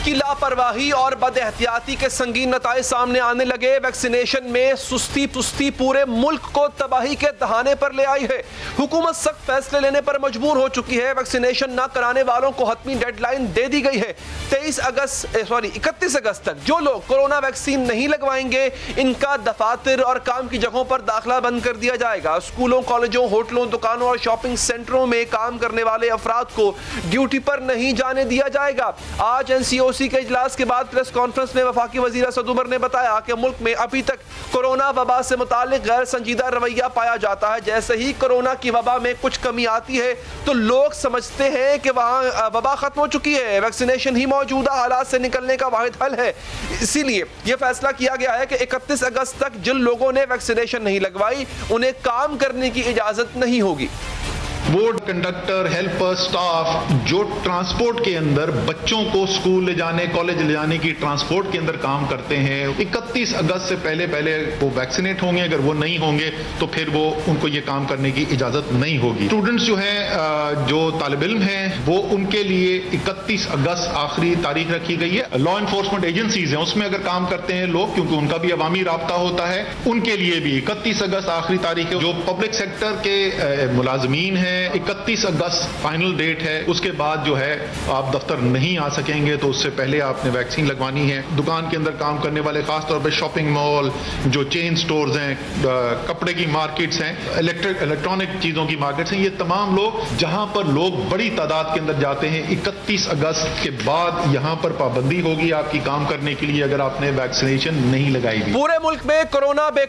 کی لاپرواہی اور بد احتیاطی کے سنگین نتائج سامنے آنے لگے۔ ویکسینیشن میں سستی پورے ملک کو تباہی کے دہانے پر لے آئی ہے۔ حکومت سخت فیصلے لینے پر مجبور ہو چکی ہے۔ ویکسینیشن نہ کرانے والوں کو حتمی ڈیڈ لائن دے دی گئی ہے۔ 31 اگست تک جو لوگ کورونا ویکسین نہیں لگوائیں گے ان کا دفاتر اور کام کی جگہوں پر داخلہ بند کر دیا جائے گا۔ اسکولوں، کالجوں، ہوٹلوں، دکانوں اور شاپنگ سینٹروں میں کام کرنے والے افراد کو ڈیوٹی پر نہیں جانے دیا جائے گا۔ آج NCOC کے اجلاس کے بعد پریس کانفرنس میں وفاقی وزیر اسد عمر نے بتایا کہ ملک میں ابھی تک کورونا وبا سے متعلق غیر سنجیدہ رویہ پایا جاتا ہے۔ جیسے ہی کورونا کی وبا میں کچھ کمی آتی ہے تو لوگ سمجھتے ہیں کہ وہاں وبا ختم ہو چکی ہے۔ ویکسینیشن ہی موجودہ حالات سے نکلنے کا واحد حل ہے۔ اسی لیے یہ فیصلہ کیا گیا ہے کہ 31 اگست تک جن لوگوں نے ویکسینیشن نہیں لگوائی انہیں کام کرنے کی اجازت نہیں ہوگی۔ بورڈ کنڈکٹر، ہیلپر، سٹاف جو ٹرانسپورٹ کے اندر بچوں کو سکول لے جانے، کالج لے جانے کی ٹرانسپورٹ کے اندر کام کرتے ہیں، 31 اگست سے پہلے وہ ویکسینیٹ ہوں گے۔ اگر وہ نہیں ہوں گے تو پھر ان کو یہ کام کرنے کی اجازت نہیں ہوگی۔ اسٹوڈنٹس جو ہیں، جو طالب علم ہیں، وہ ان کے لیے 31 اگست آخری تاریخ رکھی گئی ہے۔ لا انفورسمنٹ ایجنسیز ہیں، اس میں اگر کام کرتے ہیں لوگ، کیونکہ ان کا بھی عوامی رابطہ ہوتا ہے، ان کے لیے بھی 31 اگست آخری تاریخ ہے۔ جو پبلک سیکٹر کے ملازمین ہیں، 31 اگست فائنل ڈیٹ ہے۔ اس کے بعد جو ہے آپ دفتر نہیں آ سکیں گے، تو اس سے پہلے آپ نے ویکسین لگوانی ہے۔ دکان کے اندر کام کرنے والے، خاص طور پہ شاپنگ مال، جو چین سٹورز ہیں، کپڑے کی مارکیٹس ہیں، الیکٹرانک چیزوں کی مارکیٹس ہیں، یہ تمام لوگ جہاں پر لوگ بڑی تعداد کے اندر جاتے ہیں، 31 اگست کے بعد یہاں پر پابندی ہوگی آپ کی کام کرنے کے لیے، اگر آپ نے ویکسینیشن نہیں لگائی بھی۔ پورے ملک میں کورونا بے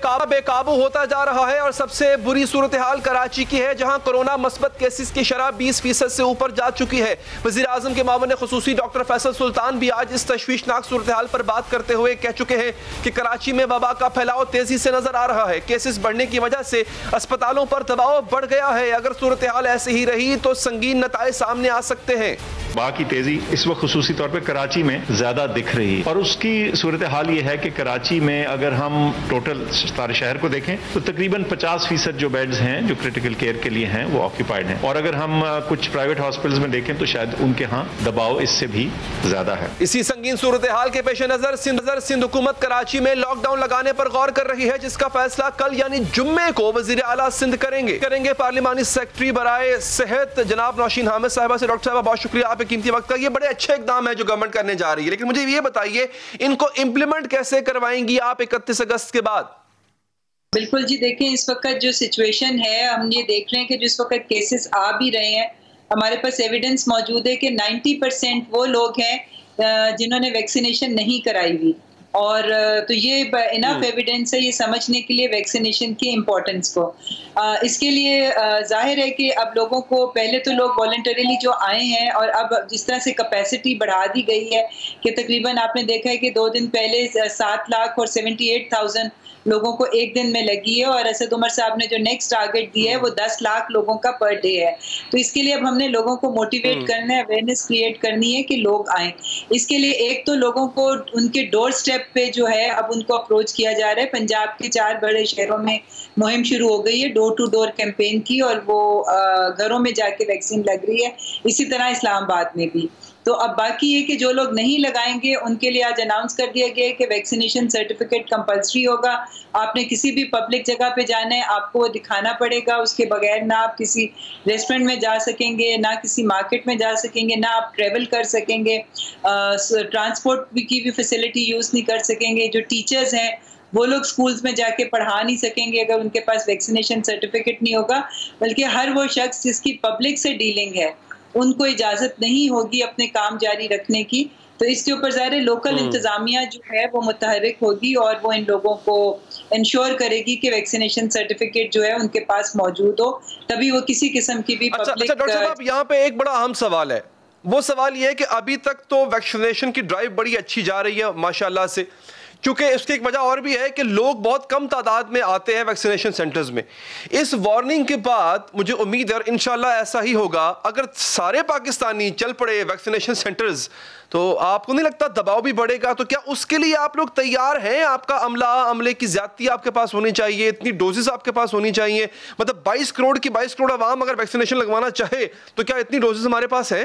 قابو ہوتا جا رہا ہے اور سب سے بری صورتحال کراچی کی ہے، جہاں کورونا مثبت کیسز کی شرح 20% سے اوپر جا چکی ہے۔ وزیر اعظم کے معاون خصوصی ڈاکٹر فیصل سلطان بھی آج اس تشویشناک صورتحال پر بات کرتے ہوئے کہہ چکے ہیں کہ کراچی میں وبا کا پھیلاؤ تیزی سے نظر آ رہا ہے۔ کیسز بڑھنے کی وجہ سے اسپتالوں پر دباؤ بڑھ گیا ہے۔ اگر صورتحال ایسے ہی رہی تو سنگین نتائج سامنے آ سکتے ہیں۔ وبا کی تیزی اس وقت خصوصی طور پہ کراچی میں زیادہ دکھ رہی ہے، اور اس کی صورتحال یہ ہے کہ کراچی میں اگر ہم ٹوٹل سارے شہر کو دیکھیں تو تقریباً 50% جو بیڈز ہیں جو کرٹیکل کیئر کے لیے ہیں وہ آکیوپائڈ ہیں، اور اگر ہم کچھ پرائیویٹ ہاسپٹلز میں دیکھیں تو شاید ان کے ہاں دباؤ اس سے بھی زیادہ ہے۔ اسی سنگین صورتحال کے پیش نظر سندھ حکومت کراچی میں لاک ڈاؤن لگانے پر غور کر رہی ہے، جس کا فیصلہ کل یعنی جمعے کو وزیر اعلیٰ سندھ کریں گے۔ پارلیمانی سیکرٹری برائے صحت جناب نوشین حامد صاحبہ سے۔ ڈاکٹر صاحبہ بہت شکریہ آپ کے قیمتی وقت کا۔ یہ بڑے اچھے اقدام ہے جو گورنمنٹ کرنے جا رہی ہے، لیکن مجھے یہ بتائیے ان کو امپلیمنٹ کیسے کروائیں گی آپ 31 اگست کے بعد؟ بالکل جی، دیکھیں اس وقت جو سچویشن ہے، ہم یہ دیکھ رہے ہیں کہ جس وقت کیسز آ بھی رہے ہیں، ہمارے پاس ایویڈنس موجود ہے کہ 90% وہ لوگ ہیں جنہوں نے ویکسینیشن نہیں کرائی ہوئی، اور تو یہ انف ایویڈنس ہے یہ سمجھنے کے لیے ویکسینیشن کی امپورٹنس کو۔ اس کے لیے ظاہر ہے کہ اب لوگوں کو، پہلے تو لوگ والنٹریلی جو آئے ہیں، اور اب جس طرح سے کیپیسٹی بڑھا دی گئی ہے کہ تقریباً آپ نے دیکھا ہے کہ 2 دن پہلے 7 لاکھ اور 78,000 لوگوں کو ایک دن میں لگی ہے، اور اسد عمر صاحب نے جو نیکسٹ ٹارگٹ دیا ہے وہ 10 لاکھ لوگوں کا پر ڈے ہے۔ تو اس کے لیے اب ہم نے لوگوں کو موٹیویٹ کرنا ہے، اویئرنیس کریٹ کرنی ہے کہ لوگ آئیں۔ اس کے لیے ایک تو لوگوں کو ان کے ڈور سٹیپ پہ جو ہے اب ان کو اپروچ کیا جا رہا ہے۔ پنجاب کے 4 بڑے شہروں میں مہم شروع ہو گئی ہے ڈور ٹو ڈور کیمپین کی، اور وہ گھروں میں جا کے ویکسین لگ رہی ہے، اسی طرح اسلام آباد میں بھی۔ تو اب باقی یہ کہ جو لوگ نہیں لگائیں گے ان کے لیے آج اناؤنس کر دیا گیا ہے کہ ویکسینیشن سرٹیفکیٹ کمپلسری ہوگا۔ آپ نے کسی بھی پبلک جگہ پہ جانا ہے، آپ کو وہ دکھانا پڑے گا، اس کے بغیر نہ آپ کسی ریسٹورینٹ میں جا سکیں گے، نہ کسی مارکیٹ میں جا سکیں گے، نہ آپ ٹریول کر سکیں گے، ٹرانسپورٹ کی بھی فیسلٹی یوز نہیں کر سکیں گے۔ جو ٹیچرز ہیں وہ لوگ سکولز میں جا کے پڑھا نہیں سکیں گے اگر ان کے پاس ویکسینیشن سرٹیفکیٹ نہیں ہوگا، بلکہ ہر وہ شخص جس کی پبلک سے ڈیلنگ ہے ان کو اجازت نہیں ہوگی اپنے کام جاری رکھنے کی۔ تو اس کے اوپر ظاہر لوکل انتظامیہ جو ہے وہ متحرک ہوگی، اور وہ ان لوگوں کو انشور کرے گی کہ ویکسینیشن سرٹیفکیٹ جو ہے ان کے پاس موجود ہو، تبھی وہ کسی قسم کی بھی پبلک۔ ڈاکٹر صاحب یہاں پہ ایک بڑا اہم سوال ہے، وہ سوال یہ ہے کہ ابھی تک تو ویکسینیشن کی ڈرائیو بڑی اچھی جا رہی ہے ماشاءاللہ سے، کیونکہ اس کی ایک وجہ اور بھی ہے کہ لوگ بہت کم تعداد میں آتے ہیں ویکسینیشن سینٹرز میں۔ اس وارننگ کے بعد مجھے امید ہے انشاءاللہ ایسا ہی ہوگا، اگر سارے پاکستانی چل پڑے ویکسینیشن سینٹرز تو آپ کو نہیں لگتا دباؤ بھی بڑھے گا؟ تو کیا اس کے لیے آپ لوگ تیار ہیں؟ آپ کا عملے کی زیادتی آپ کے پاس ہونی چاہیے، اتنی ڈوزز آپ کے پاس ہونی چاہیے، مطلب 22 کروڑ عوام اگر ویکسینیشن لگوانا چاہے تو کیا اتنی ڈوزز ہمارے پاس ہیں؟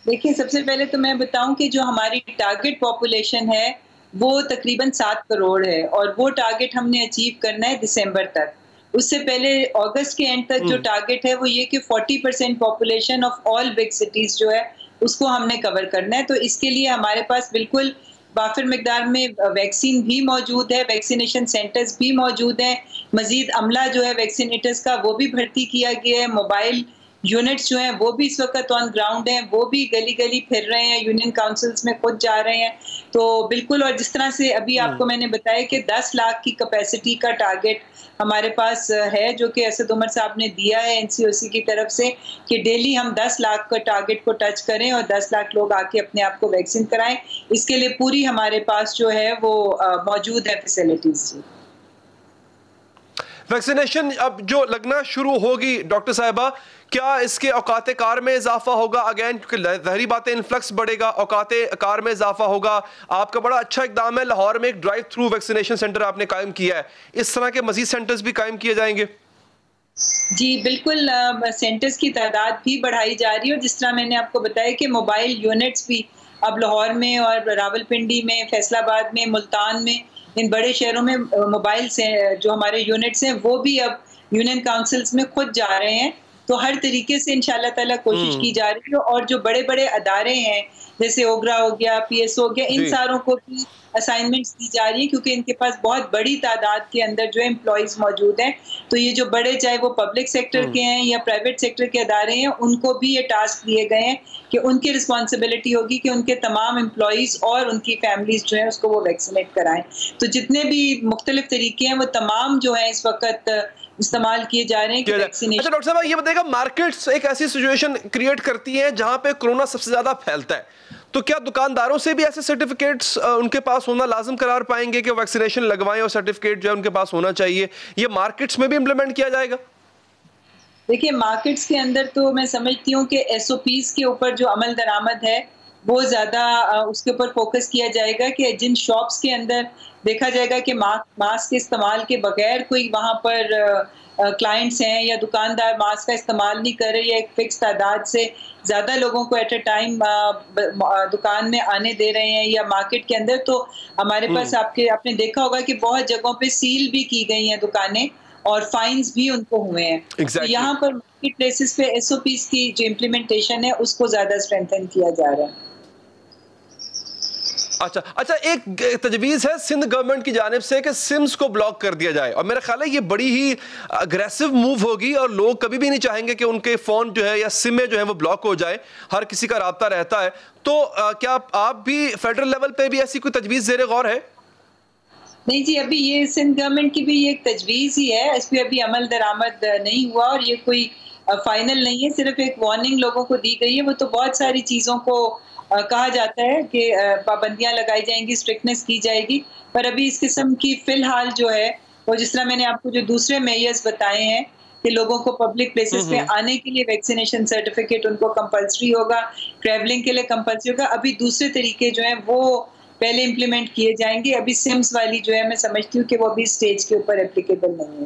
دیکھیں سب سے پہلے تو میں بتاؤں کہ جو ہماری ٹارگٹ پاپولیشن ہے وہ تقریباً 7 کروڑ ہے، اور وہ ٹارگٹ ہم نے اچیو کرنا ہے دسمبر تک. اس سے پہلے اگست کے اینڈ تک جو ٹارگٹ ہے وہ یہ کہ 40% population of all big cities جو ہے اس کو ہم نے کور کرنا ہے. تو اس کے لیے ہمارے پاس بالکل وافر مقدار میں ویکسین بھی موجود ہے، ویکسینیشن سینٹرز بھی موجود ہیں، مزید عملہ جو ہے ویکسینیٹرز کا وہ بھی بھرتی کیا گیا ہے، موبائل یونٹس جو ہیں وہ بھی اس وقت آن گراؤنڈ ہیں، وہ بھی گلی گلی پھر رہے ہیں، یونین کاؤنسلز میں خود جا رہے ہیں. تو بالکل، اور جس طرح سے ابھی آپ کو میں نے بتایا کہ 10 لاکھ کی کیپیسٹی کا ٹارگٹ ہمارے پاس ہے، جو کہ اسد عمر صاحب نے دیا ہے NCOC کی طرف سے، کہ ڈیلی ہم 10 لاکھ کا ٹارگٹ کو ٹچ کریں اور 10 لاکھ لوگ آ کے اپنے آپ کو ویکسین کرائیں. اس کے لیے پوری ہمارے پاس جو ہے وہ موجود ہے فیسلٹیز. ویکسینیشن اب جو لگنا شروع ہوگی ڈاکٹر صاحبہ، کیا اس کے اوقات کار میں اضافہ ہوگا؟ اگین کیونکہ ظاہری بات ہے انفلکس بڑھے گا، اوقات کار میں اضافہ ہوگا. آپ کا بڑا اچھا اقدام ہے، لاہور میں ایک ڈرائیو تھرو ویکسینیشن سینٹر آپ نے قائم کیا ہے، اس طرح کے مزید سینٹرز بھی قائم کیے جائیں گے؟ جی بالکل، سینٹرز کی تعداد بھی بڑھائی جا رہی ہے، اور جس طرح میں نے آپ کو بتایا کہ موبائل یونٹس بھی اب لاہور میں اور راول پنڈی میں، فیصل آباد میں، ملتان میں، ان بڑے شہروں میں موبائل سے جو ہمارے یونٹس ہیں وہ بھی اب یونین کاؤنسلز میں خود جا رہے ہیں. تو ہر طریقے سے انشاءاللہ تعالیٰ کوشش کی جا رہی ہے، اور جو بڑے بڑے ادارے ہیں جیسے اوگرا ہو گیا، PSO ہو گیا، ان ساروں کو بھی اسائنمنٹس دی جا رہی ہیں، کیونکہ ان کے پاس بہت بڑی تعداد کے اندر جو امپلائیز موجود ہیں. تو یہ جو بڑے، چاہے وہ پبلک سیکٹر کے ہیں یا پرائیویٹ سیکٹر کے ادارے ہیں، ان کو بھی یہ ٹاسک دیے گئے ہیں کہ ان کی رسپانسبلٹی ہوگی کہ ان کے تمام امپلائیز اور ان کی فیملیز جو ہیں اس کو وہ ویکسینیٹ کرائیں. تو جتنے بھی مختلف طریقے ہیں وہ تمام جو ہیں اس وقت استعمال کیے جا رہے ہیں کہ ویکسینیشن. اچھا ڈاکٹر صاحب یہ بتائیے گا، مارکیٹس ایک ایسی سچویشن کریٹ کرتی ہیں جہاں پہ کرونا سب سے زیادہ پھیلتا ہے، تو کیا دکانداروں سے بھی ایسے سرٹیفکیٹس ان کے پاس ہونا لازم قرار پائیں گے کہ ویکسینیشن لگوائیں اور سرٹیفکیٹ جو ہے ان کے پاس ہونا چاہیے؟ یہ مارکیٹس میں بھی امپلیمنٹ کیا جائے گا؟ دیکھیے مارکیٹس کے اندر تو میں سمجھتی ہوں کہ SOPs کے اوپر جو عمل درآمد ہے وہ زیادہ اس کے اوپر فوکس کیا جائے گا، کہ جن شاپس کے اندر دیکھا جائے گا کہ ماسک کے استعمال کے بغیر کوئی وہاں پر کلائنٹس ہیں یا دکاندار ماسک کا استعمال نہیں کر رہے، یا ایک فکس تعداد سے زیادہ لوگوں کو ایٹ اے ٹائم دکان میں آنے دے رہے ہیں یا مارکیٹ کے اندر، تو ہمارے پاس آپ نے دیکھا ہوگا کہ بہت جگہوں پہ سیل بھی کی گئی ہیں دکانیں اور فائنز بھی ان کو ہوئے ہیں. تو یہاں پر مارکیٹ پلیسز پہ SOPs کی جو امپلیمنٹیشن ہے اس کو زیادہ اسٹرینتھن کیا جا رہا ہے. اچھا ایک تجویز ہے سندھ گورنمنٹ کی جانب سے کہ سمز کو بلاک کر دیا جائے، اور میرا خیال ہے یہ بڑی ہی اگریسو موو ہوگی، اور لوگ کبھی بھی نہیں چاہیں گے کہ ان کے فون جو ہے یا سمیں جو ہیں وہ بلاک ہو جائے، ہر کسی کا رابطہ رہتا ہے. تو کیا آپ بھی فیڈرل لیول پہ بھی ایسی کوئی تجویز زیر غور ہے؟ نہیں جی، ابھی یہ سندھ گورنمنٹ کی بھی ایک تجویز ہی ہے، اس پہ ابھی عمل درآمد نہیں ہوا، اور یہ کوئی فائنل نہیں ہے، صرف ایک وارننگ لوگوں کو دی گئی ہے. وہ تو بہت ساری چیزوں کو کہا جاتا ہے کہ پابندیاں لگائی جائیں گی، اسٹرکٹنس کی جائے گی، پر ابھی اس قسم کی فی الحال جو ہے وہ جس طرح میں نے آپ کو جو دوسرے میئرز بتائے ہیں کہ لوگوں کو پبلک پلیسز پہ آنے کے لیے ویکسینیشن سرٹیفکیٹ ان کو کمپلسری ہوگا، ٹریولنگ کے لیے کمپلسری ہوگا. ابھی دوسرے طریقے جو ہیں وہ پہلے امپلیمنٹ کیے جائیں گے. ابھی سمز والی جو ہے میں سمجھتی ہوں کہ وہ ابھی اسٹیج کے اوپر اپلیکیبل نہیں ہے.